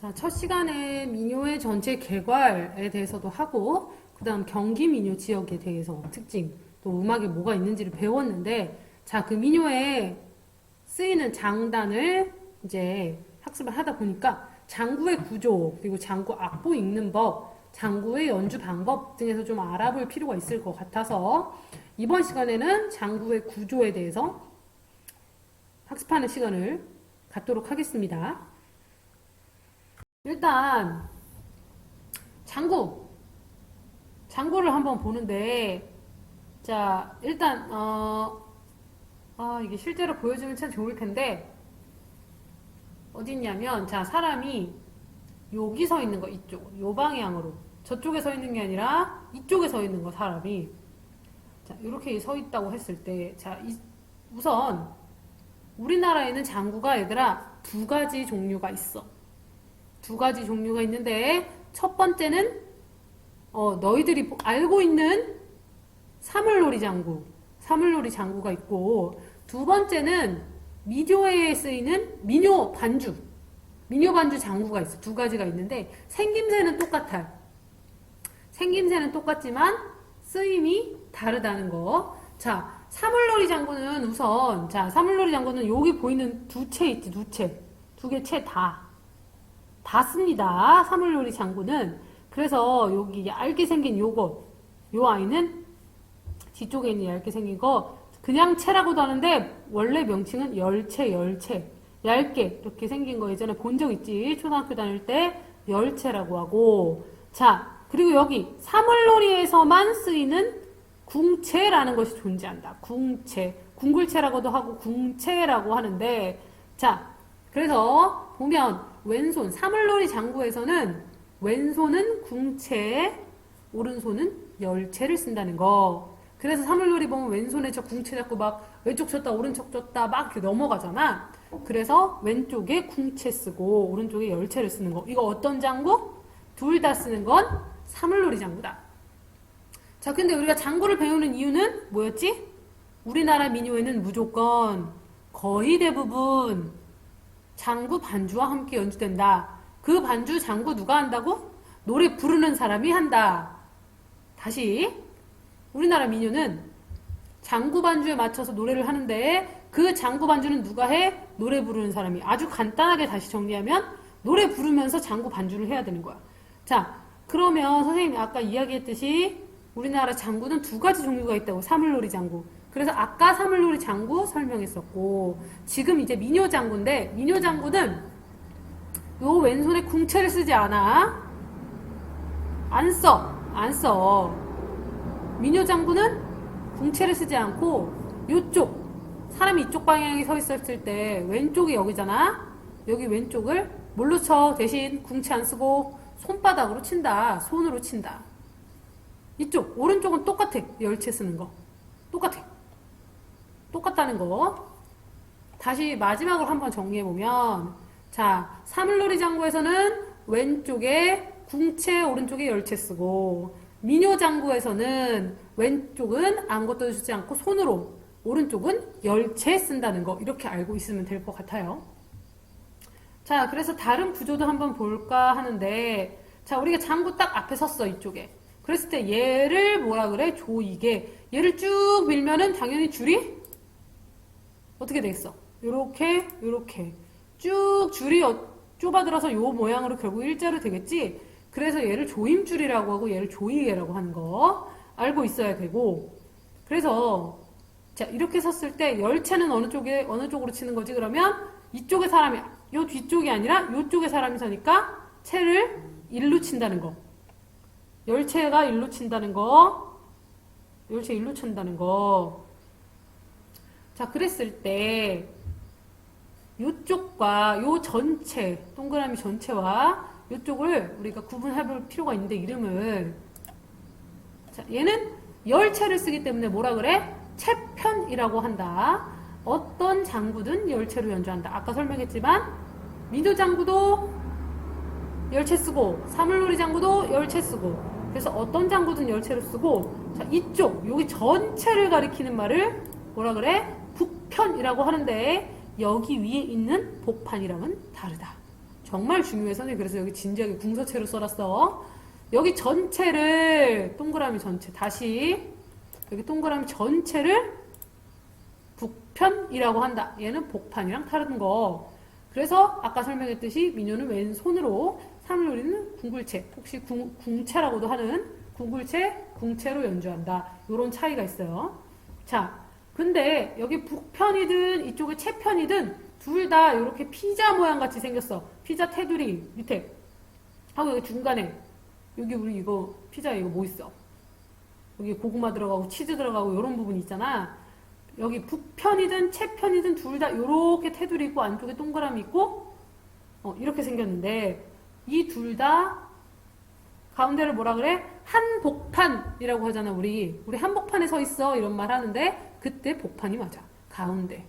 자, 첫 시간에 민요의 전체 개괄에 대해서도 하고, 그 다음 경기 민요 지역에 대해서 특징, 또 음악에 뭐가 있는지를 배웠는데, 자, 그 민요에 쓰이는 장단을 이제 학습을 하다 보니까 장구의 구조, 그리고 장구 악보 읽는 법, 장구의 연주 방법 등에서 좀 알아볼 필요가 있을 것 같아서 이번 시간에는 장구의 구조에 대해서 학습하는 시간을 갖도록 하겠습니다. 일단 장구를 한번 보는데, 자, 일단 이게 실제로 보여주면 참 좋을 텐데, 어디 있냐면, 자, 사람이 여기 서 있는 거, 이쪽, 요 방향으로, 저쪽에 서 있는 게 아니라 이쪽에 서 있는 거, 사람이. 자, 이렇게 서 있다고 했을 때, 자, 우선 우리나라에는 장구가 얘들아 두 가지 종류가 있어. 두 가지 종류가 있는데, 첫 번째는 너희들이 알고 있는 사물놀이 장구가 있고, 두 번째는 민요에 쓰이는 민요 반주 장구가 있어. 두 가지가 있는데 생김새는 똑같아요. 생김새는 똑같지만 쓰임이 다르다는 거. 자, 사물놀이 장구는 우선, 자, 사물놀이 장구는 여기 보이는 두 채 있지, 두 개 채 다 씁니다. 사물놀이 장구는. 그래서 여기 얇게 생긴 요거, 요 아이는 뒤쪽에 있는 얇게 생긴 거 그냥 채라고도 하는데 원래 명칭은 열채. 얇게 이렇게 생긴 거 예전에 본 적 있지? 초등학교 다닐 때 열채라고 하고. 자, 그리고 여기 사물놀이에서만 쓰이는 궁채라는 것이 존재한다. 궁채. 궁굴채라고도 하고 궁채라고 하는데, 자, 그래서 보면 왼손 사물놀이 장구에서는 왼손은 궁채, 오른손은 열채를 쓴다는 거. 그래서 사물놀이 보면 왼손에 저 궁채 잡고 막 왼쪽 쳤다 오른쪽 쳤다 막 이렇게 넘어가잖아. 그래서 왼쪽에 궁채 쓰고 오른쪽에 열채를 쓰는 거. 이거 어떤 장구? 둘 다 쓰는 건 사물놀이 장구다. 자, 근데 우리가 장구를 배우는 이유는 뭐였지? 우리나라 민요에는 무조건 거의 대부분 장구 반주와 함께 연주된다. 그 반주 장구 누가 한다고? 노래 부르는 사람이 한다. 다시, 우리나라 민요는 장구 반주에 맞춰서 노래를 하는데 그 장구 반주는 누가 해? 노래 부르는 사람이. 아주 간단하게 다시 정리하면 노래 부르면서 장구 반주를 해야 되는 거야. 자, 그러면 선생님이 아까 이야기했듯이 우리나라 장구는 두 가지 종류가 있다고. 사물놀이 장구. 그래서 아까 사물놀이 장구 설명했었고, 지금 이제 민요 장구인데, 민요 장구는 요 왼손에 궁채를 쓰지 않아. 안 써. 민요 장구는 궁채를 쓰지 않고 요쪽, 사람이 이쪽 방향에 서 있었을 때 왼쪽이 여기잖아. 여기 왼쪽을 뭘로 쳐? 대신 궁채 안 쓰고 손바닥으로 친다. 손으로 친다. 이쪽 오른쪽은 똑같아. 열채 쓰는 거 똑같다는 거. 다시 마지막으로 한번 정리해보면, 자, 사물놀이 장구에서는 왼쪽에 궁채, 오른쪽에 열채 쓰고, 민요 장구에서는 왼쪽은 아무것도 쓰지 않고 손으로, 오른쪽은 열채 쓴다는 거. 이렇게 알고 있으면 될 것 같아요. 자, 그래서 다른 구조도 한번 볼까 하는데, 자, 우리가 장구 딱 앞에 섰어, 이쪽에. 그랬을 때 얘를 뭐라 그래? 조이게. 얘를 쭉 밀면은 당연히 줄이 어떻게 되겠어? 요렇게 쭉 줄이 좁아들어서 요 모양으로 결국 일자로 되겠지? 그래서 얘를 조임줄이라고 하고 얘를 조이개라고 하는 거 알고 있어야 되고. 그래서 자, 이렇게 섰을 때 열채는 어느 쪽으로 치는 거지? 그러면 이쪽에 사람이, 요 뒤쪽이 아니라 요쪽에 사람이 서니까 채를 일로 친다는 거. 열채가 일로 친다는 거. 열채 일로 친다는 거. 자, 그랬을 때 요쪽과 요 전체, 동그라미 전체와 요쪽을 우리가 구분해 볼 필요가 있는데, 이름을. 자, 얘는 열채를 쓰기 때문에 뭐라 그래? 채편이라고 한다. 어떤 장구든 열채로 연주한다. 아까 설명했지만 민요 장구도 열채 쓰고 사물놀이 장구도 열채 쓰고, 그래서 어떤 장구든 열채로 쓰고. 자, 이쪽 여기 전체를 가리키는 말을 뭐라 그래? 북편이라고 하는데 여기 위에 있는 복판이랑은 다르다. 정말 중요해. 선생님 그래서 여기 진지하게 궁서체로 써놨어. 여기 전체를 동그라미 전체 다시 여기 동그라미 전체를 북편이라고 한다. 얘는 복판이랑 다른 거. 그래서 아까 설명했듯이 민요는 왼손으로 삼을 노리는 궁굴채, 혹시 궁채라고도 하는 궁굴채, 궁채로 연주한다. 이런 차이가 있어요. 자, 근데 여기 북편이든 이쪽에 채편이든 둘 다 이렇게 피자 모양 같이 생겼어. 피자 테두리 밑에 하고 여기 중간에 여기 우리 이거 피자 이거 뭐 있어? 여기 고구마 들어가고 치즈 들어가고 이런 부분 있잖아. 여기 북편이든 채편이든 둘 다 이렇게 테두리 있고 안쪽에 동그라미 있고 이렇게 생겼는데 이 둘 다 가운데를 뭐라 그래? 한복판이라고 하잖아. 우리 한복판에 서 있어 이런 말 하는데 그때 복판이 맞아. 가운데.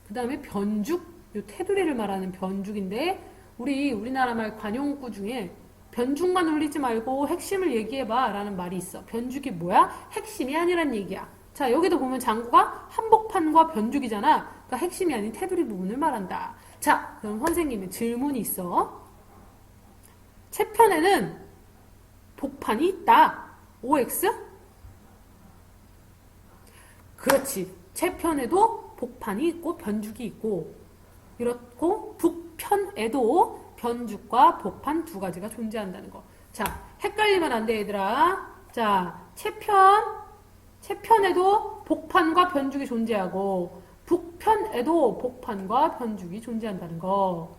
그 다음에 변죽, 요 테두리를 말하는 변죽인데 우리나라 말 관용구 중에 변죽만 올리지 말고 핵심을 얘기해봐 라는 말이 있어. 변죽이 뭐야? 핵심이 아니란 얘기야. 자, 여기도 보면 장구가 한복판과 변죽이잖아. 그러니까 핵심이 아닌 테두리 부분을 말한다. 자, 그럼 선생님의 질문이 있어. 채편에는 복판이 있다. OX? 그렇지. 채편에도 복판이 있고 변죽이 있고 이렇고 북편에도 변죽과 복판 두 가지가 존재한다는 거. 자, 헷갈리면 안 돼, 얘들아. 자, 채편에도 복판과 변죽이 존재하고 북편에도 복판과 변죽이 존재한다는 거.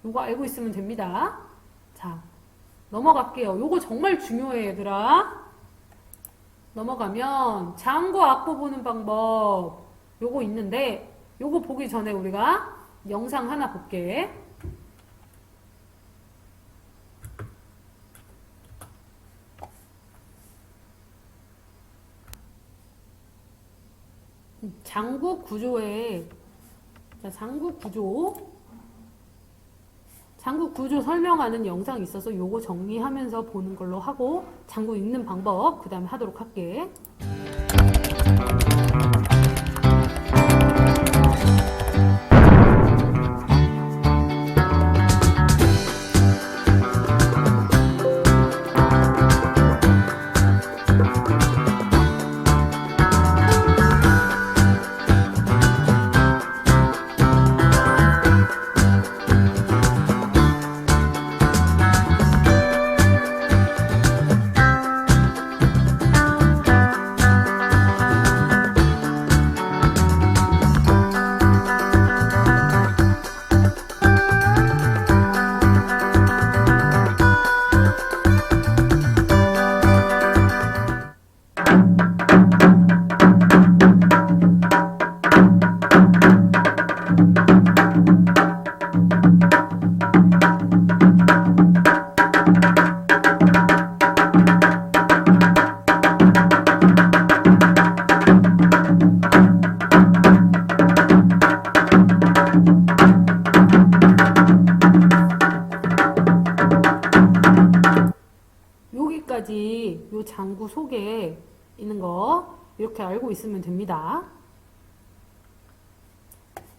요거 알고 있으면 됩니다. 자, 넘어갈게요. 요거 정말 중요해, 얘들아. 넘어가면 장구 악보 보는 방법 요거 있는데 요거 보기 전에 우리가 영상 하나 볼게. 장구 구조에 장구 구조 설명하는 영상이 있어서 요거 정리하면서 보는 걸로 하고 장구 읽는 방법 그 다음에 하도록 할게. 여기까지 요 장구 속에 있는 거 이렇게 알고 있으면 됩니다.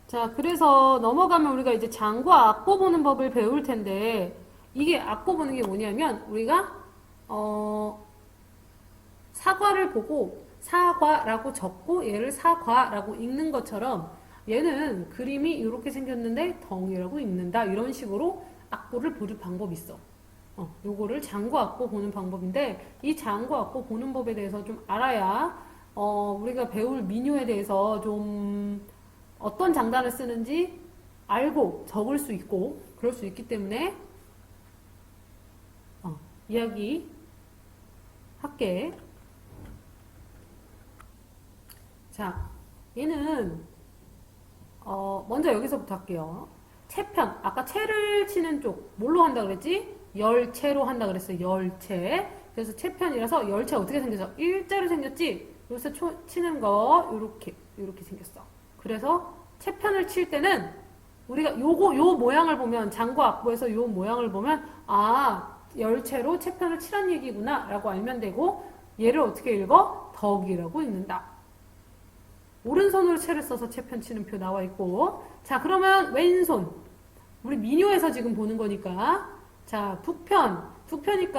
자, 그래서 넘어가면 우리가 이제 장구와 악보 보는 법을 배울 텐데 이게 악보 보는 게 뭐냐면 우리가 사과를 보고 사과라고 적고 얘를 사과라고 읽는 것처럼 얘는 그림이 이렇게 생겼는데 덩이라고 읽는다 이런 식으로 악보를 볼 방법이 있어. 요거를 장구 악보 보는 방법인데 이 장구 악보 보는 법에 대해서 좀 알아야 우리가 배울 민요에 대해서 좀 어떤 장단을 쓰는지 알고 적을 수 있고 그럴 수 있기 때문에 이야기 할게. 자, 얘는 먼저 여기서부터 할게요. 채편, 아까 채를 치는 쪽 뭘로 한다 그랬지? 열채로 한다 그랬어요. 열채. 그래서 채편이라서 열채 어떻게 생겼어? 일자로 생겼지? 여기서 치는 거 요렇게 생겼어. 그래서 채편을 칠 때는 우리가 요 모양을 보면 장구 악보에서 요 모양을 보면 열채로 채편을 치란 얘기구나 라고 알면 되고 얘를 어떻게 읽어? 덕이라고 읽는다. 오른손으로 채를 써서 채편 치는 표 나와 있고 자, 그러면 왼손 우리 민요에서 지금 보는 거니까. 자, 북편. 북편을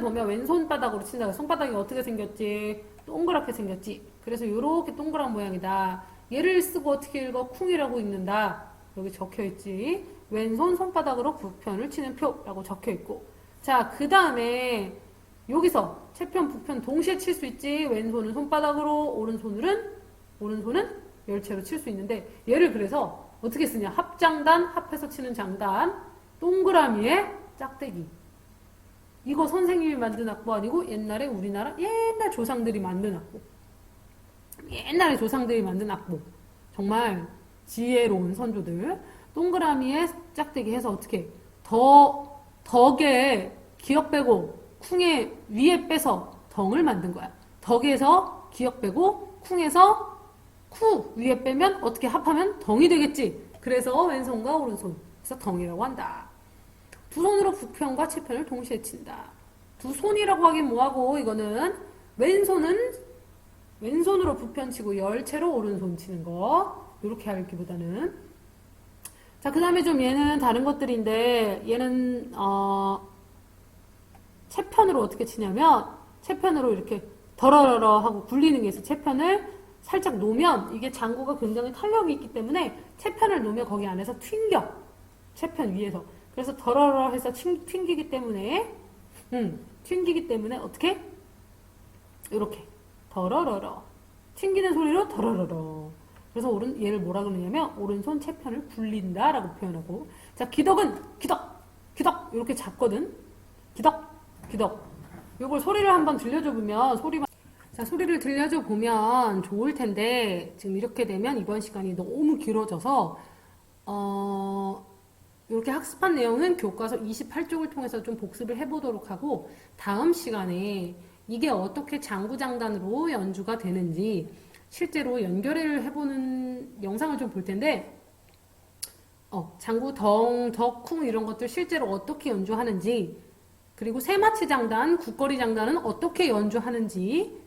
보면 왼손바닥으로 친다. 손바닥이 어떻게 생겼지? 동그랗게 생겼지. 그래서 이렇게 동그란 모양이다. 얘를 쓰고 어떻게 읽어? 쿵이라고 읽는다. 여기 적혀 있지. 왼손 손바닥으로 북편을 치는 표라고 적혀 있고. 자, 그 다음에 여기서 채편, 북편 동시에 칠 수 있지. 왼손은 손바닥으로, 오른손은 열채로 칠 수 있는데 얘를 그래서 어떻게 쓰냐? 합장단, 합해서 치는 장단, 동그라미에 짝대기. 이거 선생님이 만든 악보 아니고 옛날에 우리나라 옛날 조상들이 만든 악보. 옛날에 조상들이 만든 악보. 정말 지혜로운 선조들. 동그라미에 짝대기 해서 어떻게 덕에 기역 빼고 쿵에 위에 빼서 덩을 만든 거야. 덕에서 기역 빼고 쿵에서 쿠 위에 빼면 어떻게 합하면 덩이 되겠지. 그래서 왼손과 오른손. 그래서 덩이라고 한다. 두 손으로 북편과 채편을 동시에 친다. 두 손이라고 하긴 뭐하고 이거는 왼손으로 북편 치고 열채로 오른손 치는 거. 이렇게 하기보다는. 자, 그 다음에 좀 얘는 다른 것들인데 얘는 채편으로 어떻게 치냐면 채편으로 이렇게 더러러러 하고 굴리는 게 있어. 채편을 살짝 놓으면 이게 장구가 굉장히 탄력이 있기 때문에 채편을 놓으면 거기 안에서 튕겨. 채편 위에서. 그래서 더러러 해서 튕기기 때문에 어떻게? 이렇게 더러러러 튕기는 소리로 더러러러. 그래서 얘를 뭐라 그러냐면 오른손 채편을 굴린다 라고 표현하고. 자, 기덕은 기덕 이렇게 잡거든. 기덕 요걸 소리를 한번 들려줘 보면 소리를 들려줘 보면 좋을 텐데 지금 이렇게 되면 이번 시간이 너무 길어져서 이렇게 학습한 내용은 교과서 28쪽을 통해서 좀 복습을 해보도록 하고 다음 시간에 이게 어떻게 장구장단으로 연주가 되는지 실제로 연결을 해보는 영상을 좀 볼 텐데 장구 덕쿵 이런 것들 실제로 어떻게 연주하는지 그리고 세마치 장단, 국거리 장단은 어떻게 연주하는지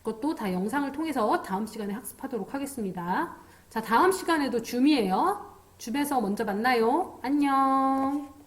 그것도 다 영상을 통해서 다음 시간에 학습하도록 하겠습니다. 자, 다음 시간에도 줌이에요. 줌에서 먼저 만나요. 안녕.